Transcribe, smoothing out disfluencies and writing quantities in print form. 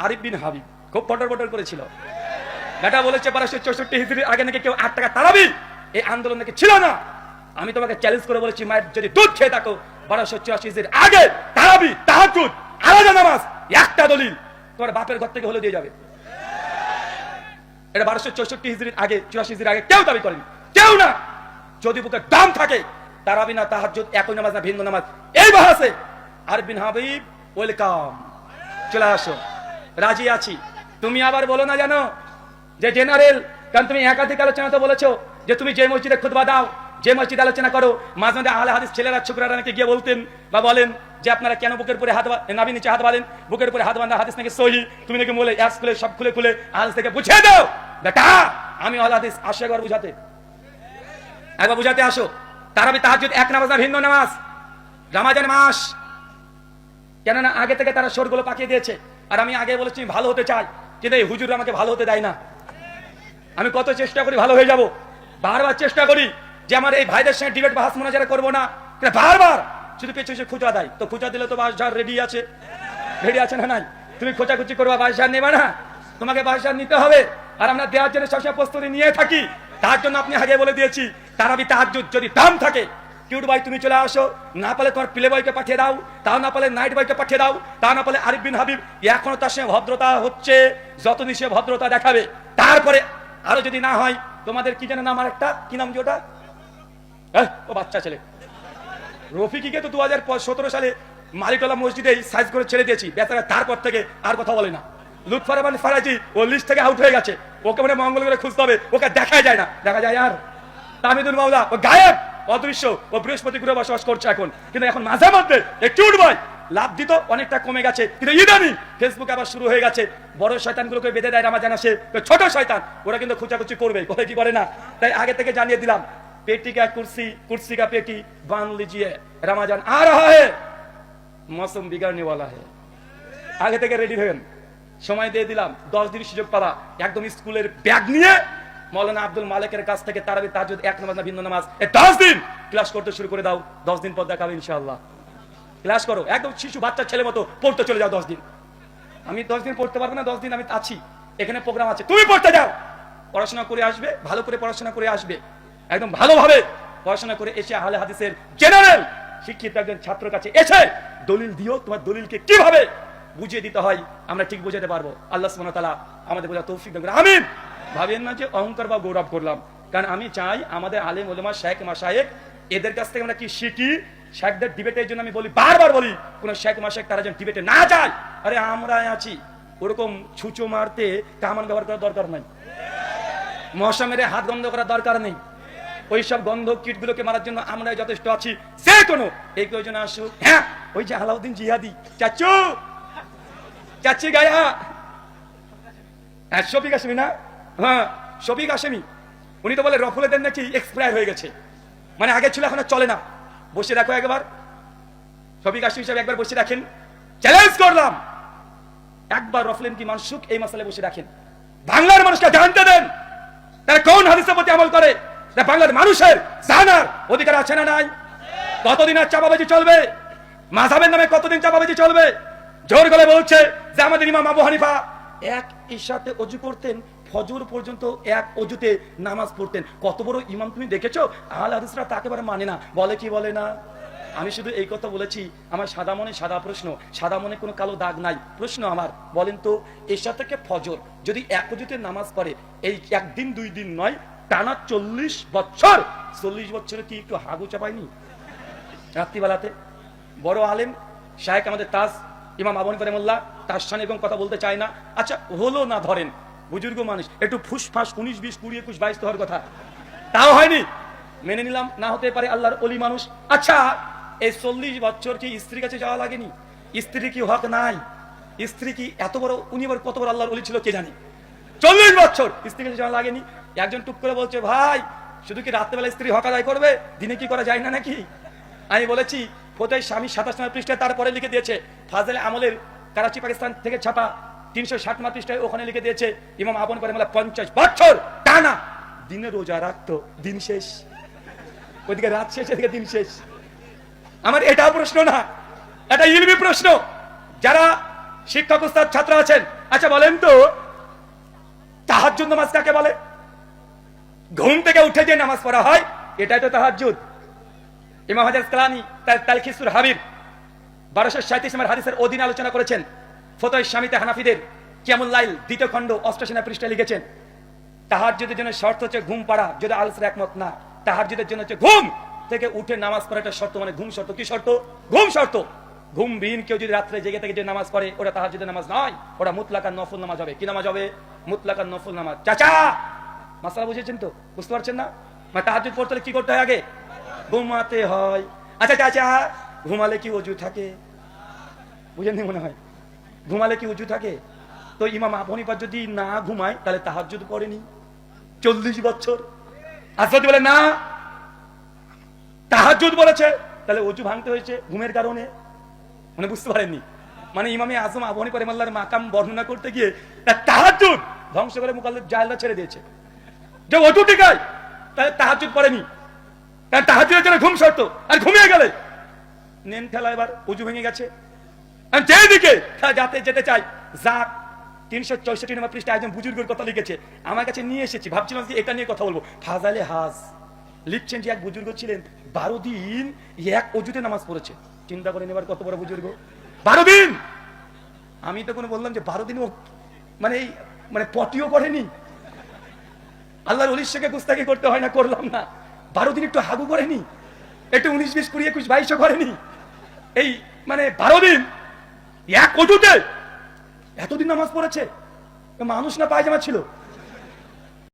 আরিফ বিন হাবিব খুব পটর পটর করেছিল। বেটা বলেছে 1264 হিজরির আগে নাকি কেউ 8 টাকা তারাবি এই আন্দোলন নাকি ছিল না। আমি তোমাকে চ্যালেঞ্জ করে বলেছি, মায়ের যদি দুধ খেয়ে থাকো 1284 হিজরির আগে তারাবি তাহাজ্জুদ আলাদা নামাজ একটা দলিল তোমার বাপের ঘর থেকে হলে দিয়ে যাবে। এটা 1264 হিজরির আগে 84 হিজরির আগে কেউ দাবি করেনি, কেউ না। যদি বুকে দাম থাকে তারাবি না তাহাজ্জুদ একই নামাজ না ভিন্ন নামাজ এই বাহাসে আরিফ বিন হাবিব ওয়েলকাম, চলে আসো, রাজি আছি। তুমি আবার বলো না জানো যে জেনারেল, কারণ তুমি একাধিক আলোচনাতে বলেছো যে তুমি যে মসজিদে খুতবা দাও, যে মসজিদে আলোচনা করো, মাঝে মাঝে আহলে হাদিস ছেলেরা ছোকরারা নাকি গিয়ে বলতেন বা বলেন যে আপনারা কেন বুকের উপরে হাত নাভি নিচে হাত বাঁধেন, বুকের উপরে হাত বাঁধা হাদিস নাকি সহিহ, তুমি নাকি বলে এক খুলে সব খুলে খুলে হাদিস থেকে বুঝিয়ে দাও। বেটা আমি আহলে হাদিস আসো, একবার বুঝাতে, একবার বুঝাতে আসো। তারাবি তাহাজ্জুদ এক নামাজ না ভিন্ন নামাজ। রমজান মাস, কেননা আগে থেকে তারা সরগুলো পাকিয়ে দিয়েছে। আর আমি আগে বলেছি ভালো হতে চাই, কিন্তু এই হুজুর আমাকে ভালো হতে দেয় না। আমি কত চেষ্টা করি ভালো হয়ে যাব, বারবার চেষ্টা করি যে আমার এই ভাইদের সঙ্গে ডিবেট বাহাস মোনাজারা করবো না, বারবার শুধু পেছনে এসে খুঁজা দেয়। তো খুঁজা দিলে তো বাসঝাড় রেডি আছে, রেডি আছে না নাই? তুমি খোঁচাখুচি করবা, বাসঝাড় নেবা না, তোমাকে বাসঝাড় নিতে হবে। আর আমরা দেওয়ার জন্য সবসময় প্রস্তুতি নিয়ে থাকি। তার জন্য আপনি আগে বলে দিয়েছি তারাবি তাহাজ্জুদ যদি দাম থাকে কিউট ভাই তুমি চলে আসো, না পালে তোমার প্লে বয়কে পাঠিয়ে দাও, তাও না পালে নাইট বয়কে পাঠিয়ে দাও, তাও না পালে আরিফ বিন হাবিব। এখনো তার সঙ্গে ভদ্রতা হচ্ছে, যতদিন সে ভদ্রতা দেখাবে। তারপরে আরো যদি না হয় তোমাদের কি যেন নাম, আর একটা কি নাম যে ওটা, ও বাচ্চা ছেলে রফিকিকে তো 2017 সালে মালিকলা মসজিদে সাইজ করে ছেড়ে দিয়েছি, বেচারা তারপর থেকে আর কথা বলে না। লুৎফর রহমান ফারাজি ও লিস্ট থেকে আউট হয়ে গেছে, ওকে মানে মঙ্গল করে খুঁজতে হবে, ওকে দেখা যায় না, দেখা যায় আর তামিদুল মাওলা ও গায়েব, অদৃশ্য, ও বৃহস্পতি গ্রহে বসবাস করছে এখন। কিন্তু এখন মাঝে মধ্যে একটু উঠবই, লাভ দিত অনেকটা কমে গেছে, কিন্তু ইদানিং ফেসবুকে আবার শুরু হয়ে গেছে। বড় শয়তানগুলোকে বেঁধে দেয় রমজান আসে, ছোট শয়তান ওরা কিন্তু খুঁচাখুচি করবে, করে কি করে না। তাই আগে থেকে জানিয়ে দিলাম, पेटी का कुर्सी, कुर्सी का पेटी बांध लीजिए, रमजान आ रहा है, मौसम बिगड़ने वाला है। आगे থেকে রেডি হবেন, সময় দিয়ে দিলাম 10 দিন সুযোগ পাবা। একদম স্কুলের ব্যাগ নিয়ে মাওলানা আব্দুল মালিকের কাছ থেকে তারাবি তাহাজ্জুদ এক নামাজ না ভিন্ন নামাজ 10 দিন ক্লাস করতে শুরু করে দাও। 10 দিন পর দেখাবে ইনশাআল্লাহ। ক্লাস করো, একদম শিশু বাচ্চা ছেলে মতো পড়তে চলে যাও 10 দিন। আমি 10 দিন পড়তে পারবো না, 10 দিন আমি আছি, এখানে প্রোগ্রাম আছে, তুমি পড়তে যাও, পড়াশোনা করে আসবে, ভালো করে পড়াশোনা করে আসবে, একদম ভালোভাবে পড়াশোনা করে এসে আহলে হাদিসের জেনারেল শিক্ষিত একজন ছাত্রের কাছে এসে দলিল দিও, তোমার দলিলকে কিভাবে বুঝিয়ে দিতে হয় আমরা ঠিক বুঝাতে পারবো। আল্লাহ সুবহানাহু ওয়া তাআলা আমাদের বোঝার তৌফিক দান করুন, আমিন। ভাবেন না যে অহংকার বা গৌরব করলাম, কারণ আমি চাই আমাদের আলেম ওলামা শাইখ মাশায়েখ এদের কাছ থেকে আমরা কি শিখি। শেখদের ডিবেটের জন্য আমি বলি, বারবার বলি, কোন শেখ মাশায়েখ তারা যেন ডিবেটে না যায়। আরে আমরা আছি, ওরকম ছুঁচো মারতে কামান ব্যবহার করার দরকার নাই, মশা মেরে হাত বন্ধ করার দরকার নেই। ওই সব গন্ধ কীটগুলোকে মারার জন্য আমরা যথেষ্ট আছি। যে কোনো এই প্রয়োজনে আসুক। হ্যাঁ, ওই যে আলাউদ্দিন জিহাদি চাচু, চাচি গায়া, হ্যাঁ শফিক হাশেমি না, হ্যাঁ শফিক হাশেমি, উনি তো বলে রফুলেদের নাকি এক্সপায়ার হয়ে গেছে, মানে আগে ছিল এখন চলে না। বসে রাখো একবার, শফিক হাশেমি সাহেব একবার বসে রাখেন, চ্যালেঞ্জ করলাম, একবার রফলেন কি মানসুক এই মাসালে বসে রাখেন, বাংলার মানুষকে জানতে দেন তারা কোন হাদিসের প্রতি আমল করে। বাংলার মানুষের জানার অধিকার আছে না নাই? কতদিন আর চাপাবাজি চলবে? মাযহাবের নামে কতদিন চাপাবাজি চলবে? জোর গলায় বলছে যে আমাদের ইমাম আবু হানিফা এক ইশাতে ওযু করতেন, ফজর পর্যন্ত এক ওযুতে নামাজ পড়তেন। কত বড় ইমাম তুমি দেখেছো? আহলে হাদিসরা তাকে এবারে মানে না, বলে কি বলে না। আমি শুধু এই কথা বলেছি, আমার সাদা মনে সাদা প্রশ্ন, সাদা মনে কোনো কালো দাগ নাই। প্রশ্ন আমার, বলেন তো ইশা থেকে ফজর যদি এক ওযুতে নামাজ পড়ে, এই একদিন দুই দিন নয়, টানা 40 বছর, 40 বছরে কি একটু হাগু চাপায়নি রাত্রিবেলাতে? বড় আলেম শায়েখ আমাদের তাজ ইমাম আবু হানিফা রাহিমাহুল্লাহ, তার সামনে এবং কথা বলতে চায় না। আচ্ছা হলো না, ধরেন বুজুর্গ মানুষ, একটু ফুসফাস 19 20 20 21 22 তো হওয়ার কথা, তাও হয়নি, মেনে নিলাম না হতে পারে, আল্লাহর ওলি মানুষ। আচ্ছা এই 40 বছর কি স্ত্রীর কাছে যাওয়া লাগেনি? স্ত্রী কি হক নাই? স্ত্রী কি এত বড়, উনি আবার কত বড় আল্লাহর ওলি ছিল কে জানি, 40 বছর স্ত্রীর কাছে যাওয়া লাগেনি। একজন টুক করে বলছে, ভাই শুধু কি রাত্রেবেলা স্ত্রী হক আদায় করবে, দিনে কি করা যায় না নাকি? আমি বলেছি কোথায় স্বামী 27 নম্বর পৃষ্ঠায় তারপরে লিখে দিয়েছে, ফাজলে আমলের করাচি পাকিস্তান থেকে ছাপা 360 নম্বর পৃষ্ঠায় ওখানে লিখে দিয়েছে ইমাম আবু হানিফা রাহিমাহুল্লাহ 50 বছর টানা দিনে রোজা রাখতো, দিন শেষ, ওইদিকে রাত শেষ, এদিকে দিন শেষ। আমার এটা প্রশ্ন না, এটা ইলমি প্রশ্ন। যারা শিক্ষক উস্তাদ ছাত্র আছেন আচ্ছা বলেন তো তাহাজ্জুদ নামাজ কাকে বলে? ঘুম থেকে উঠে যে নামাজ পড়া হয় এটাই তো তাহাজ্জুদ। ইমাম হাজার আসকালানী তার তালখিসুল হাবির 1237 নম্বর হাদিসের অধীনে আলোচনা করেছেন। ফতোয়া শামিতে হানাফিদের কিয়ামুল লাইল দ্বিতীয় খণ্ড 88 পৃষ্ঠায় লিখেছেন, তাহাজ্জুদের জন্য শর্ত হচ্ছে ঘুম পড়া। যদি আলসের একমত না, তাহাজ্জুদের জন্য হচ্ছে ঘুম থেকে উঠে নামাজ পড়াটা শর্ত, মানে ঘুম শর্ত। কি শর্ত? ঘুম শর্ত। ঘুমবিহীন কেউ যদি রাত্রে জেগে থেকে যে নামাজ পড়ে ওটা তাহাজ্জুদের নামাজ নয়, ওটা মুতলাকান নফল নামাজ হবে। কি নামাজ হবে? মুতলাকান নফল নামাজ। চাচা মাসালা বুঝেছেন তো? বুঝতে পারছেন না? মানে তাহাজ্জুদ পড়তে হলে কি করতে হয়? আগে ঘুমাতে হয়। আচ্ছা চাচা ঘুমালে কি ওযু থাকে? বুঝেননি মনে হয়? ঘুমালে কি ওযু থাকে? তো ইমাম আবু হানিফা যদি না ঘুমায় তাহলে তাহাজ্জুদ পড়েনি 40 বছর। আর যদি বলে না তাহাজ্জুদ বলেছে তাহলে ওযু ভাঙতে হয়েছে ঘুমের কারণে। মানে বুঝতে পারেননি? মানে ইমামে আজম আবু হানিফা রাহিমাহুল্লাহর মাকাম বর্ণনা করতে গিয়ে তাহাজ্জুদ ধ্বংস করে মুকাল্লিদ জাহেলরা ছেড়ে দিয়েছে। যে ওযু টিকায় তাহলে তাহাজ্জুদ পড়েনি, কারণ তাহাজ্জুদের জন্য ঘুম শর্ত। আর ঘুমিয়ে গেলে নেন খেলা, এবার ওযু ভেঙে গেছে। আমি যেদিকে যাতে যেতে চাই যাক। 364 নম্বর পৃষ্ঠায় একজন বুজুর্গের কথা লিখেছে, আমার কাছে নিয়ে এসেছি, ভাবছিলাম যে এটা নিয়ে কথা বলবো। ফাজালে হাজ লিখছেন যে এক বুজুর্গ ছিলেন 12 দিন এক ওযুতে নামাজ পড়েছে। চিন্তা করেন এবার কত বড় বুজুর্গ, 12 দিন। আমি তো কোনো বললাম যে 12 দিন মানে মানে পটিও করেনি। আল্লাহর ওলির শেখে গুস্তাখি করতে হয় না, করলাম না। 12 দিন একটু হাগু করেনি, একটু 19, 20, 20, 21, 22 করেনি। এই মানে 12 দিন এক ওযুতে এতদিন নামাজ পড়েছে। মানুষ না পায়জামা ছিল?